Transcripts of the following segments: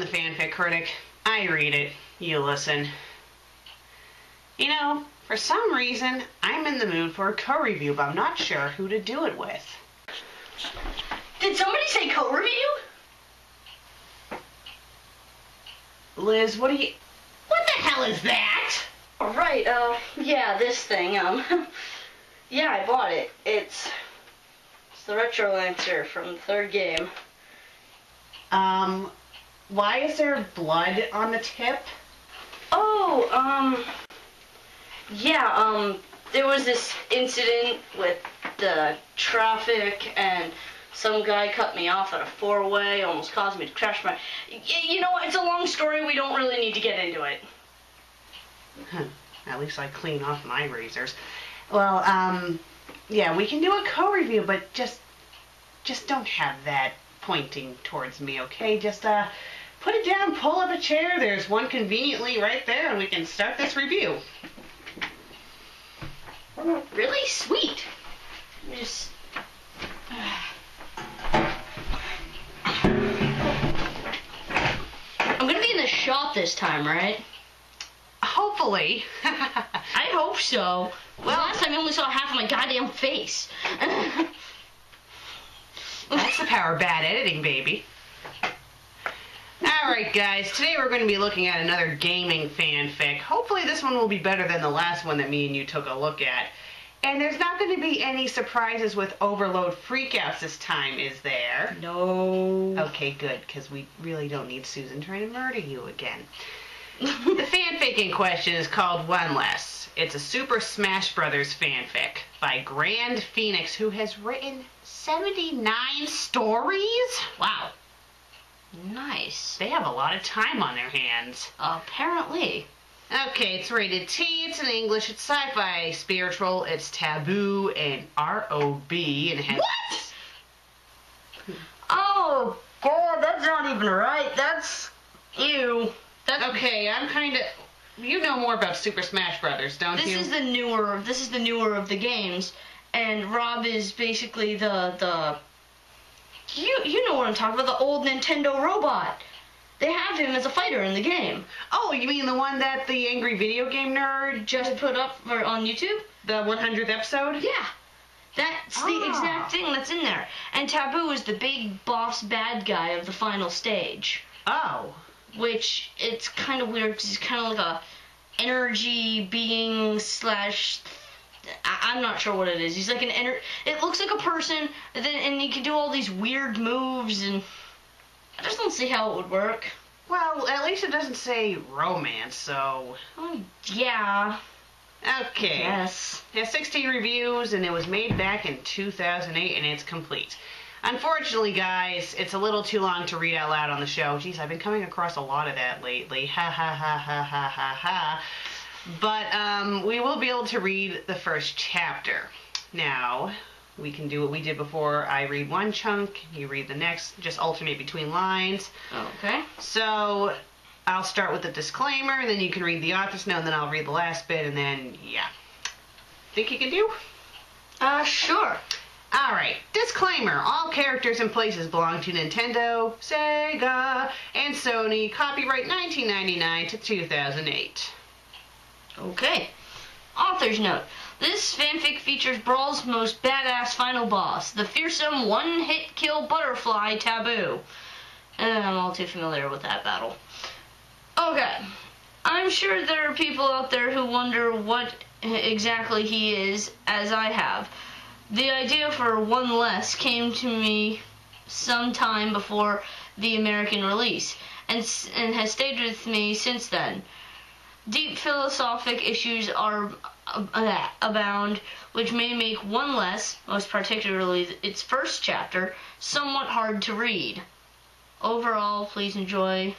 the FanFic Critic. I read it, you listen. You know, for some reason, I'm in the mood for a co-review, but I'm not sure who to do it with. Did somebody say co-review? Liz, what the hell is that? Oh, right, yeah, this thing, yeah, I bought it. It's the Retro Lancer from the third game. Why is there blood on the tip? Oh, yeah, there was this incident with the traffic, and some guy cut me off at a four-way, almost caused me to crash my... You know what, it's a long story, we don't really need to get into it. At least I clean off my razors. Well, yeah, we can do a co-review, but just don't have that pointing towards me, okay? Just, put it down, pull up a chair, there's one conveniently right there, and we can start this review. Really? Sweet. Just... I'm gonna be in the shop this time, right? Hopefully. I hope so. Well, last time I only saw half of my goddamn face. That's the power of bad editing, baby. Alright guys, today we're going to be looking at another gaming fanfic. Hopefully this one will be better than the last one that me and you took a look at. And there's not going to be any surprises with overload freakouts this time, is there? No. Okay, good, because we really don't need Susan trying to murder you again. The fanfic in question is called Oneless. It's a Super Smash Brothers fanfic by Grand Phoenix, who has written 79 stories? Wow. Nice. They have a lot of time on their hands. Apparently. Okay, it's rated T, it's in English, it's sci-fi, spiritual, it's taboo, and R.O.B. and it has... What? Oh, God, that's not even right. That's... Ew. That's... Okay, I'm kind of... You know more about Super Smash Brothers, don't you? This is the newer of the games, and Rob is basically the... You know what I'm talking about, the old Nintendo robot. They have him as a fighter in the game. Oh, you mean the one that the Angry Video Game Nerd just put up on YouTube? The 100th episode? Yeah. That's the exact thing that's in there. And Taboo is the big boss bad guy of the final stage. Oh. Which, it's kind of weird because he's kind of like a energy being slash... I'm not sure what it is. He's like an it looks like a person, and he can do all these weird moves, and I just don't see how it would work. Well, at least it doesn't say romance, so... Oh, yeah. Okay. Yes. It has 16 reviews, and it was made back in 2008, and it's complete. Unfortunately, guys, it's a little too long to read out loud on the show. Jeez, I've been coming across a lot of that lately. Ha ha ha ha ha ha ha. But we will be able to read the first chapter. Now, we can do what we did before. I read one chunk, you read the next, just alternate between lines. Okay. So, I'll start with the disclaimer, and then you can read the author's note, and then I'll read the last bit, and then, yeah. Think you can do? Sure. Alright, disclaimer. All characters and places belong to Nintendo, Sega, and Sony. Copyright 1999 to 2008. Okay. Author's note. This fanfic features Brawl's most badass final boss, the fearsome one-hit kill butterfly Taboo. And I'm all too familiar with that battle. Okay. I'm sure there are people out there who wonder what exactly he is, as I have. The idea for Oneless came to me sometime before the American release, and has stayed with me since then. Deep philosophic issues are abound, which may make Oneless, most particularly its first chapter, somewhat hard to read. Overall, please enjoy.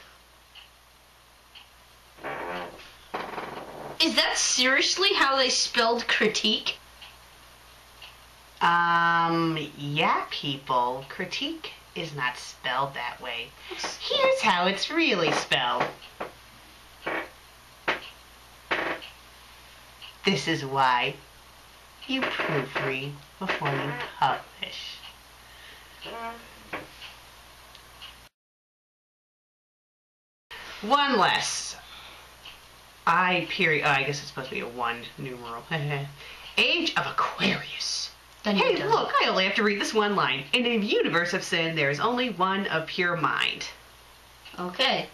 Is that seriously how they spelled critique? Yeah, people. Critique is not spelled that way. Here's how it's really spelled. This is why you proofread before you publish. One less. I guess it's supposed to be a one numeral. Age of Aquarius. Hey, look, I only have to read this one line. In a universe of sin, there is only one of pure mind. Okay.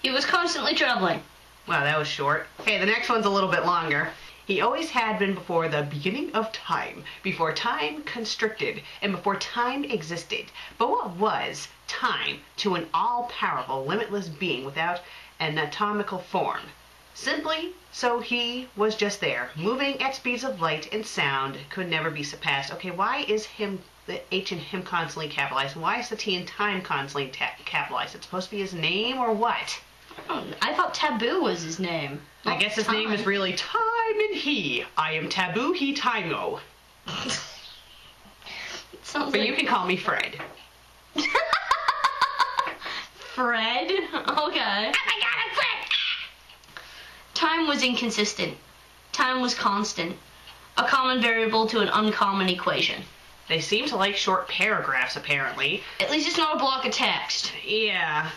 He was constantly traveling. Wow, that was short. Okay, the next one's a little bit longer. He always had been before the beginning of time, before time constricted, and before time existed. But what was time to an all-powerful, limitless being without an anatomical form? Simply, so he was just there, moving at speeds of light and sound, could never be surpassed. Okay, why is the H in him constantly capitalized? Why is the T in time constantly capitalized? It's supposed to be his name or what? I thought Taboo was his name. I guess his name is really Time and He. I am Taboo, he Timeo. But you can call me Fred. Fred? Okay. Oh my god, I'm Fred! Time was inconsistent. Time was constant. A common variable to an uncommon equation. They seem to like short paragraphs, apparently. At least it's not a block of text. Yeah.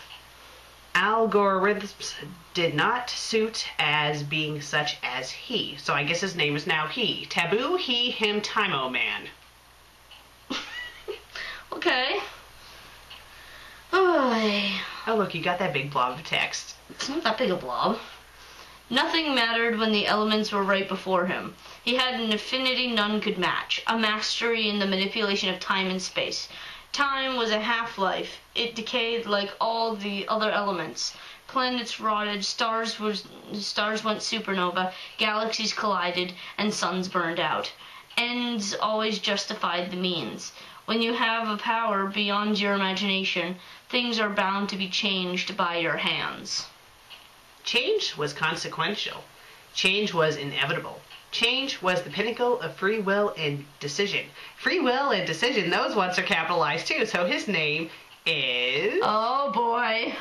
Algorithms did not suit as being such as he. So I guess his name is now he. Taboo, he, him, Timeo man. Okay. Oh, look, you got that big blob of text. It's not that big a blob. Nothing mattered when the elements were right before him. He had an affinity none could match, a mastery in the manipulation of time and space. Time was a half-life. It decayed like all the other elements. Planets rotted, stars went supernova, galaxies collided, and suns burned out. Ends always justified the means. When you have a power beyond your imagination, things are bound to be changed by your hands. Change was consequential. Change was inevitable. Change was the pinnacle of free will and decision. Free will and decision, those ones are capitalized too, so his name is... Oh boy.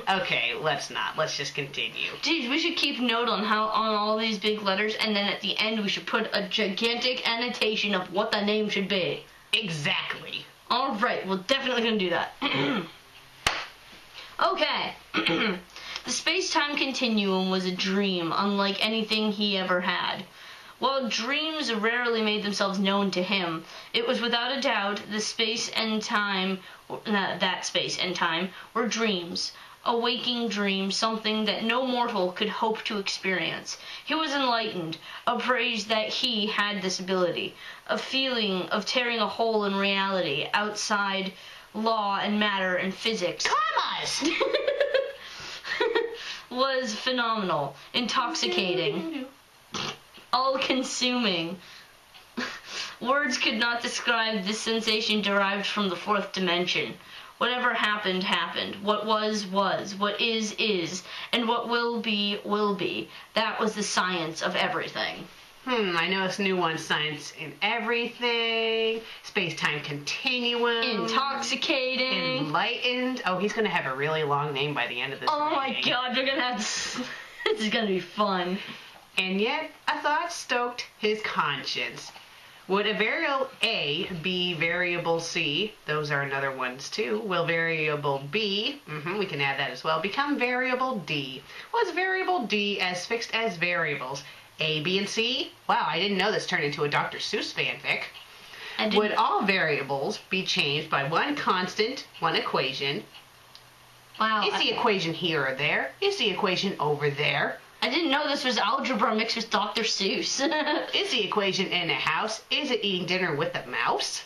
Okay, let's not. Let's just continue. Dude, we should keep note on all these big letters, and then at the end we should put a gigantic annotation of what the name should be. Exactly. Alright, we're definitely gonna do that. Okay. The space-time continuum was a dream, unlike anything he ever had. While dreams rarely made themselves known to him, it was without a doubt that space and time were dreams. A waking dream, something that no mortal could hope to experience. He was enlightened, appraised that he had this ability, a feeling of tearing a hole in reality, outside law and matter and physics. Commas! Was phenomenal, intoxicating, all-consuming. Words could not describe this sensation derived from the fourth dimension. Whatever happened, happened. What was, was. What is, and what will be, will be. That was the science of everything. I know this new one, science in everything, space-time continuum. Intoxicating. Enlightened. Oh, he's going to have a really long name by the end of this Oh my reading. god, we're going to have... This is going to be fun. And yet, a thought stoked his conscience. Would a variable A be variable C? Those are another ones too. Will variable B, we can add that as well, become variable D? Was variable D as fixed as variables? A, B, and C? Wow, I didn't know this turned into a Dr. Seuss fanfic. Would all variables be changed by one constant, one equation? Wow. Is the equation here or there? Is the equation over there? I didn't know this was algebra mixed with Dr. Seuss. Is the equation in a house? Is it eating dinner with a mouse?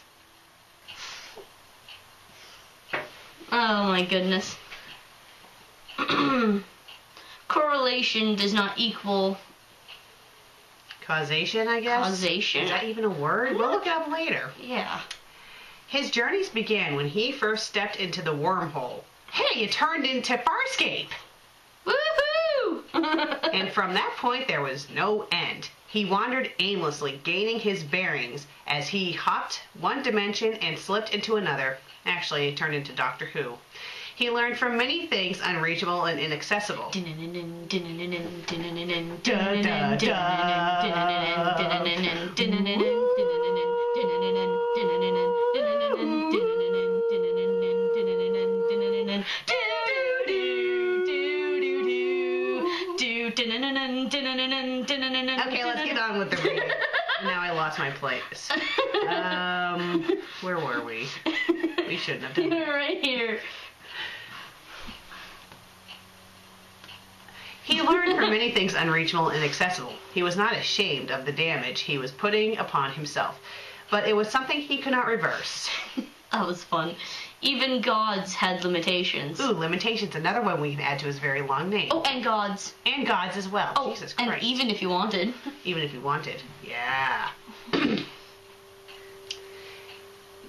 Oh my goodness. Correlation does not equal... Causation, I guess? Causation? Is that even a word? We'll look it up later. Yeah. His journeys began when he first stepped into the wormhole. Hey, it turned into Farscape! Woohoo! And from that point, there was no end. He wandered aimlessly, gaining his bearings as he hopped one dimension and slipped into another. Actually, it turned into Doctor Who. He learned from many things unreachable and inaccessible. Okay, let's get on with the reading. Now I lost my place. Where were we? We shouldn't have done that. Right here. He learned from many things unreachable and inaccessible. He was not ashamed of the damage he was putting upon himself, but it was something he could not reverse. That was fun. Even gods had limitations. Ooh, limitations, another one we can add to his very long name. Oh, and gods. And gods as well. Oh, Jesus Christ. and even if you wanted. Even if you wanted. Yeah.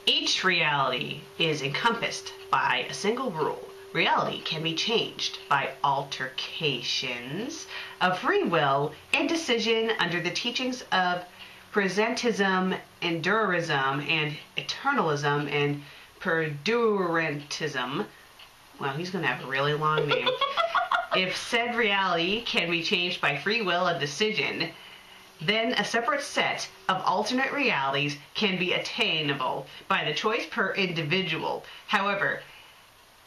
Each reality is encompassed by a single rule. Reality can be changed by altercations of free will and decision under the teachings of presentism, endurism, and eternalism, and perdurantism. Well, he's going to have a really long name. If said reality can be changed by free will and decision, then a separate set of alternate realities can be attainable by the choice per individual. However,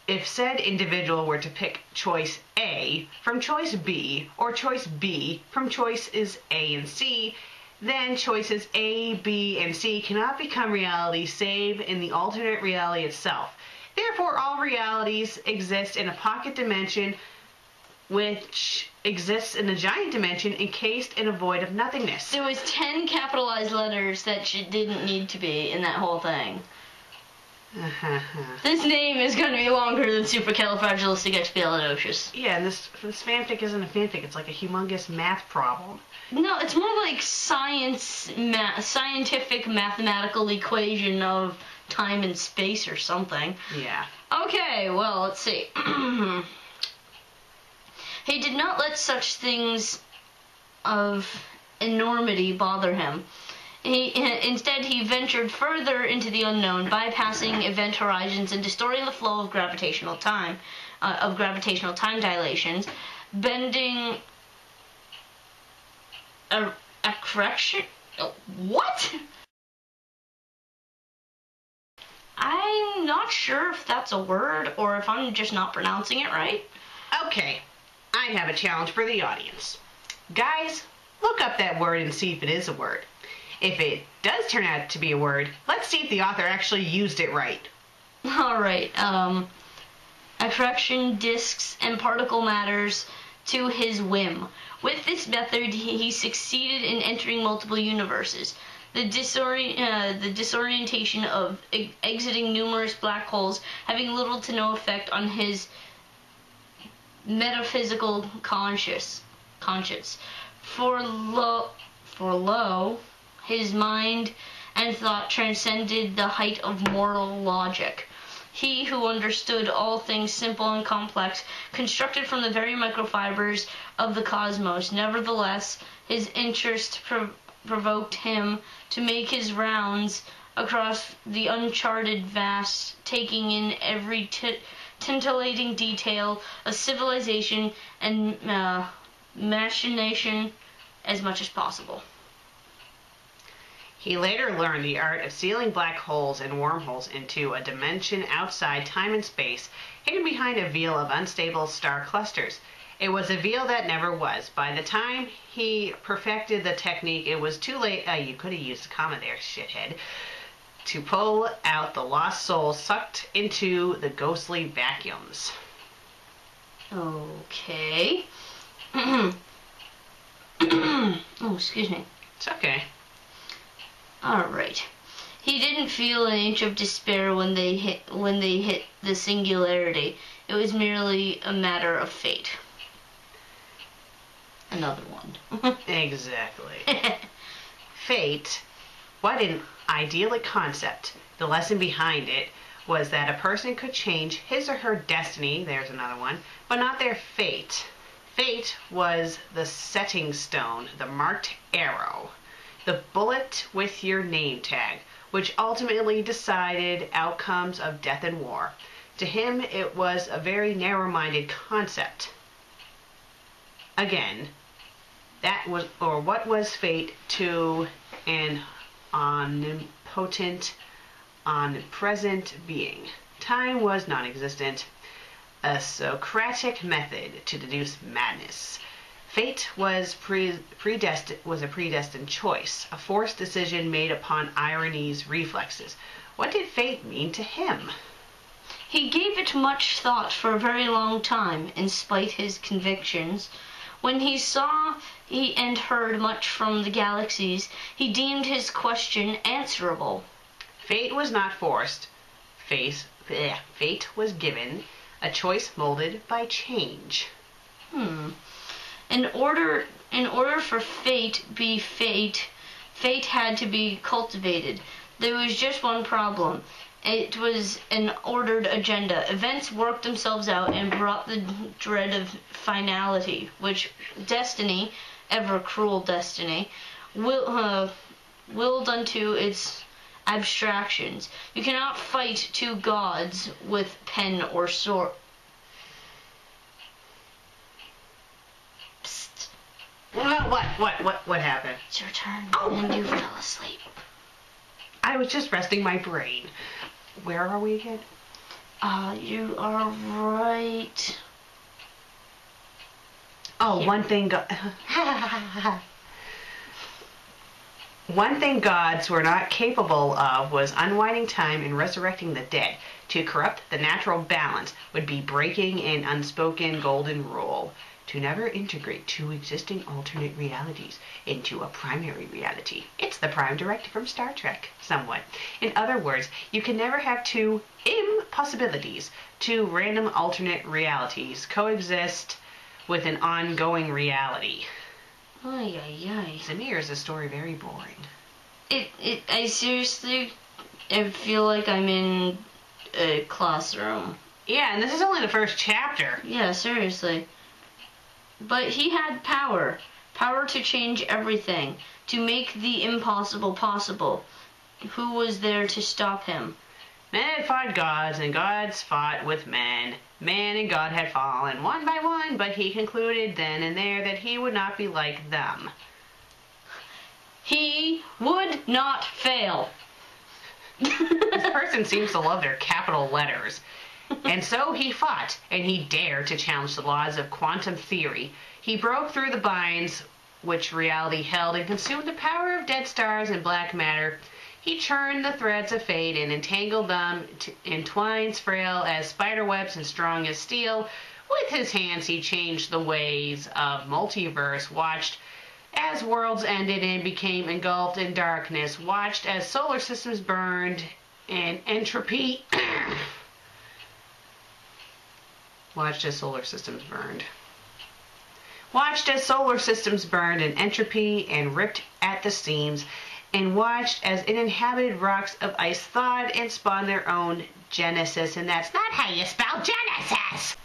if said individual were to pick choice A from choice B, or choice B from choices A and C, then choices A, B, and C cannot become reality save in the alternate reality itself. Therefore, all realities exist in a pocket dimension which exists in a giant dimension encased in a void of nothingness. There was 10 capitalized letters that didn't need to be in that whole thing. This name is going to be longer than supercalifragilisticexpialidocious. Yeah, and this fanfic isn't a fanfic. It's like a humongous math problem. No, it's more like scientific mathematical equation of time and space or something. Yeah. Okay, well, let's see. He did not let such things of enormity bother him. Instead, he ventured further into the unknown, bypassing event horizons and distorting the flow of gravitational time dilations, bending a correction. What? I'm not sure if that's a word or if I'm just not pronouncing it right. Okay, I have a challenge for the audience. Guys, look up that word and see if it is a word. If it does turn out to be a word, let's see if the author actually used it right. Alright, accretion disks and particle matters to his whim. With this method, he succeeded in entering multiple universes. The disorientation of exiting numerous black holes having little to no effect on his metaphysical conscience. For lo, his mind and thought transcended the height of mortal logic. He who understood all things simple and complex, constructed from the very microfibers of the cosmos. Nevertheless, his interest provoked him to make his rounds across the uncharted vast, taking in every titillating detail of civilization and machination as much as possible. He later learned the art of sealing black holes and wormholes into a dimension outside time and space, hidden behind a veil of unstable star clusters. It was a veil that never was. By the time he perfected the technique, it was too late. You could have used a comma there, shithead. To pull out the lost soul sucked into the ghostly vacuums. Okay. Oh, excuse me. It's okay. Alright. He didn't feel an inch of despair when they hit the singularity. It was merely a matter of fate. Another one. Exactly. Fate, what an idyllic concept. The lesson behind it was that a person could change his or her destiny, there's another one, but not their fate. Fate was the setting stone, the marked arrow, the bullet with your name tag, which ultimately decided outcomes of death and war. To him, it was a very narrow-minded concept. Again, that was, or what was fate to an omnipotent, omnipresent being? Time was non-existent. A Socratic method to deduce madness. Fate was a predestined choice, a forced decision made upon irony's reflexes. What did fate mean to him? He gave it much thought for a very long time, in spite his convictions. When he saw and heard much from the galaxies, he deemed his question answerable. Fate was not forced. Fate was given, a choice molded by change. In order for fate be fate had to be cultivated. There was just one problem. It was an ordered agenda. Events worked themselves out and brought the dread of finality, which destiny, ever cruel destiny, willed unto its abstractions. You cannot fight two gods with pen or sword. Psst. What happened? It's your turn, and you fell asleep. I was just resting my brain. Where are we again? You are right. Oh, Here. One thing gods were not capable of was unwinding time and resurrecting the dead. To corrupt the natural balance would be breaking an unspoken golden rule. To never integrate two existing alternate realities into a primary reality. It's the prime directive from Star Trek, somewhat. In other words, you can never have two impossibilities, two random alternate realities coexist with an ongoing reality. Ay, ay, ay. Zamir, is the story very boring? I seriously, I feel like I'm in a classroom. Yeah, and this is only the first chapter. Yeah, seriously. But he had power. Power to change everything. To make the impossible possible. Who was there to stop him? Men had fought gods, and gods fought with men. Man and God had fallen one by one, but he concluded then and there that he would not be like them. He would not fail. This person seems to love their capital letters. And so he fought, and he dared to challenge the laws of quantum theory. He broke through the binds which reality held and consumed the power of dead stars and black matter. He churned the threads of fate and entangled them in twines frail as spider webs and strong as steel. With his hands he changed the ways of multiverse, watched as worlds ended and became engulfed in darkness, watched as solar systems burned and entropy... Watched as solar systems burned. Watched as solar systems burned in entropy and ripped at the seams, and watched as uninhabited rocks of ice thawed and spawned their own Genesis. And that's not how you spell Genesis!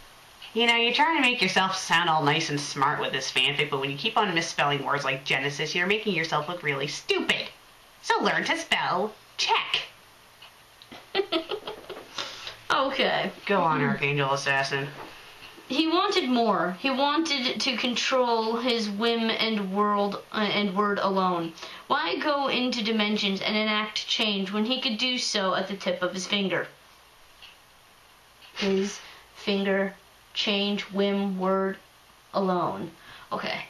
You know, you're trying to make yourself sound all nice and smart with this fanfic, but when you keep on misspelling words like Genesis, you're making yourself look really stupid. So learn to spell check. Okay. Go on, Archangel Assassin. He wanted more. He wanted to control his whim and word alone. Why go into dimensions and enact change when he could do so at the tip of his finger? His finger, change, whim, word alone. Okay.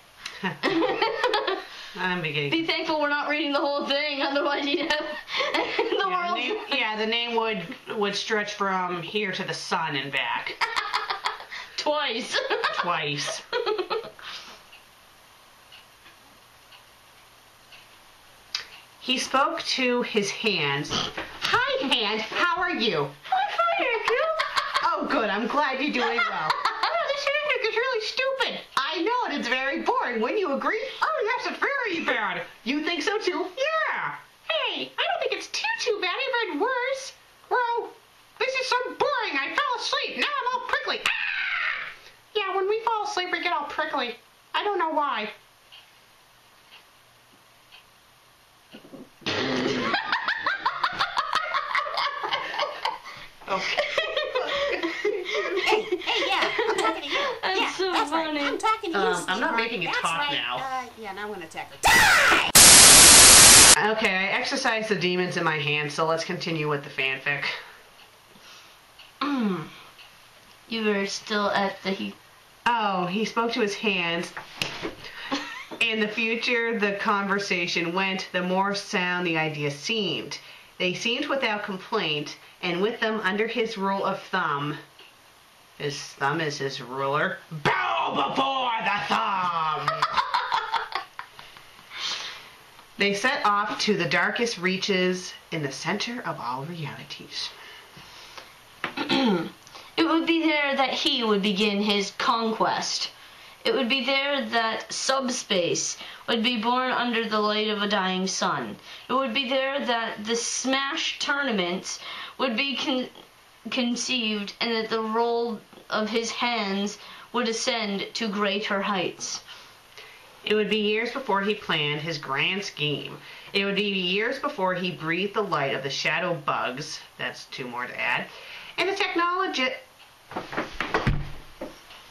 I'm beginning. Be thankful we're not reading the whole thing, otherwise you'd have the world. The name would stretch from here to the sun and back. Twice. Twice. He spoke to his hands. Hi, hand. How are you? I'm fine, thank you. Oh, good. I'm glad you're doing well. Oh, this fanfic is really stupid. I know it. It's very boring. Wouldn't you agree? Oh, yes, it's very bad. You think so, too? Yeah. Hey, I don't think it's too bad. I've read worse. Well, this is so boring. I fell asleep. Now I'm all prickly. Ah! Yeah, when we fall asleep, we get all prickly. I don't know why. Okay. Hey, yeah, I'm talking to you. That's yeah, so that's funny. Right. I'm talking to you. I'm not Steve. making you That's talk right. now. Yeah, now I'm gonna attack her. Die! Okay, I exercised the demons in my hand, so let's continue with the fanfic. You were still at the Oh, he spoke to his hands. In the future, the conversation went, the more sound the idea seemed. They seemed without complaint, and with them under his rule of thumb. His thumb is his ruler. Bow before the thumb! They set off to the darkest reaches in the center of all realities. It would be there that he would begin his conquest. It would be there that subspace would be born under the light of a dying sun. It would be there that the Smash tournament would be conceived, and that the roll of his hands would ascend to greater heights. It would be years before he planned his grand scheme. It would be years before he breathed the light of the shadow bugs. That's 2 more to add. And the technologist.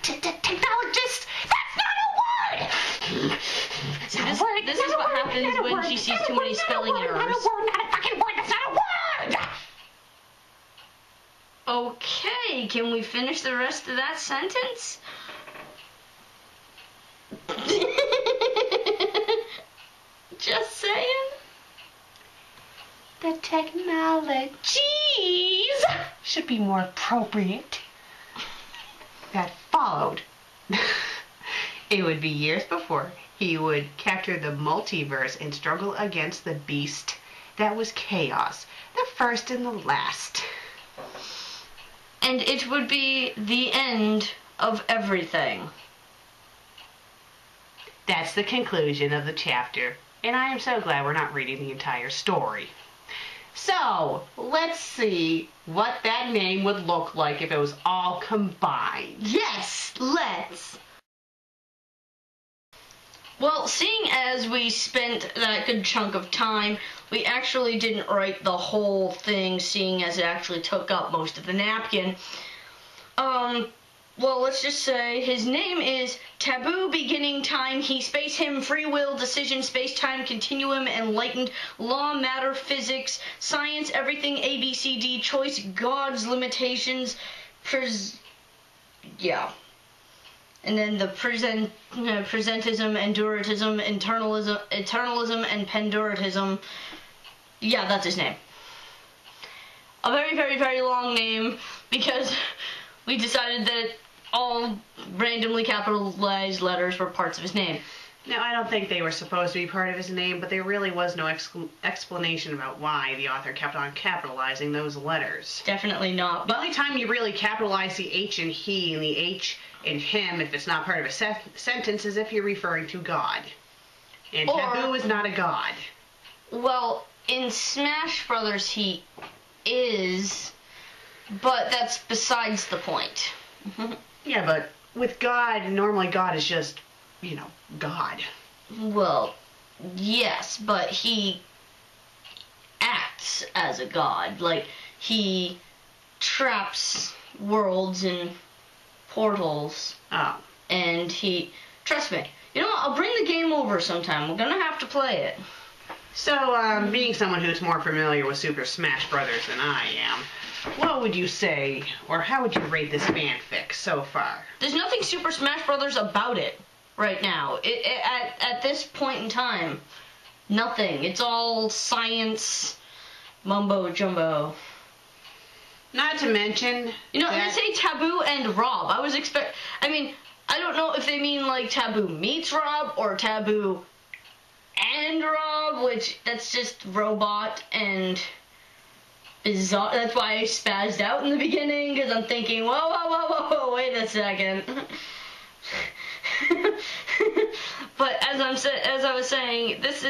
Technologist? That's not a word! See, this is what happens when she sees too many spelling errors. Not a word, not a fucking word, that's not a word! Okay, can we finish the rest of that sentence? Just saying. The technologies should be more appropriate. That followed. It would be years before he would capture the multiverse and struggle against the beast that was chaos, the first and the last. And it would be the end of everything. That's the conclusion of the chapter, and I am so glad we're not reading the entire story. So, let's see what that name would look like if it was all combined. Yes, let's. Well, seeing as we spent that good chunk of time, we actually didn't write the whole thing, seeing as it actually took up most of the napkin. Well, let's just say his name is Taboo, Beginning Time, He, Space, Him, Free Will, Decision, Space, Time, Continuum, Enlightened, Law, Matter, Physics, Science, Everything, A, B, C, D, Choice, Gods, Limitations, yeah. And then the presentism, enduratism, eternalism, and penduratism. Yeah, that's his name. A very, very, very long name, because we decided that all randomly capitalized letters were parts of his name. Now, I don't think they were supposed to be part of his name, but there really was no explanation about why the author kept on capitalizing those letters. Definitely not. The only time you really capitalize the H in he and the H in him, if it's not part of a sentence, is if you're referring to God. And Taboo is not a god. Well, in Smash Brothers he is, but that's besides the point. Yeah, but with God, normally God is just, God. Well, yes, but he acts as a god. Like, he traps worlds in portals. Oh. And trust me, I'll bring the game over sometime. We're gonna have to play it. So, being someone who's more familiar with Super Smash Brothers than I am, what would you say, or how would you rate this fanfic so far? There's nothing Super Smash Brothers about it right now. At this point in time, nothing. It's all science, mumbo jumbo. Not to mention, they say Taboo and Rob. I don't know if they mean like Taboo meets Rob or Taboo and Rob, which that's just robot and bizarre. That's why I spazzed out in the beginning, because I'm thinking, whoa, wait a second. But as I was saying, this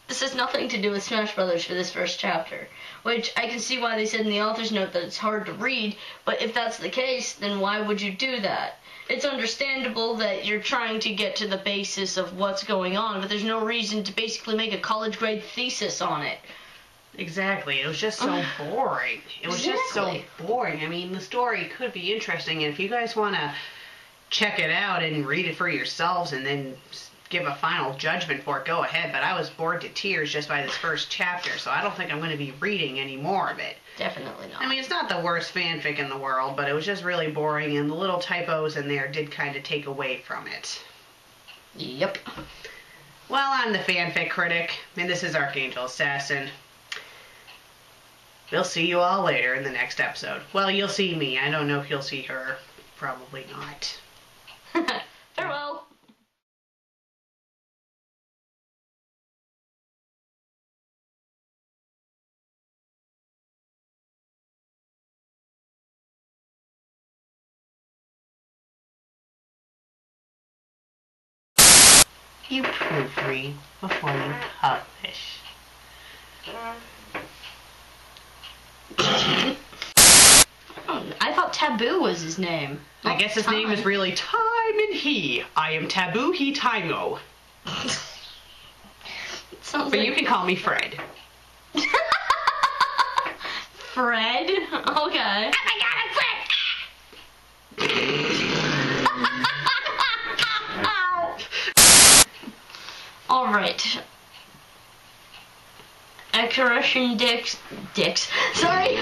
has nothing to do with Smash Brothers for this first chapter, which I can see why they said in the author's note that it's hard to read, but if that's the case, then why would you do that? It's understandable that you're trying to get to the basis of what's going on, but there's no reason to basically make a college grade thesis on it. Exactly. It was just so boring. It was just so boring. I mean, the story could be interesting, and if you guys want to check it out and read it for yourselves and then give a final judgment for it, go ahead. But I was bored to tears just by this first chapter, so I don't think I'm going to be reading any more of it. Definitely not. I mean, it's not the worst fanfic in the world, but it was just really boring, and the little typos in there did kind of take away from it. Yep. Well, I'm the FanFic Critic, and this is Archangel Assassin. We'll see you all later in the next episode. Well, you'll see me. I don't know if you'll see her. Probably not. Farewell. You proofread before you publish. I thought Taboo was his name. I guess his name is really Time and He. I am Taboo, he Timeo. Sounds But like you can call me Fred. Fred? Okay. Oh my god, I'm Fred! Alright. Expression dicks. Sorry.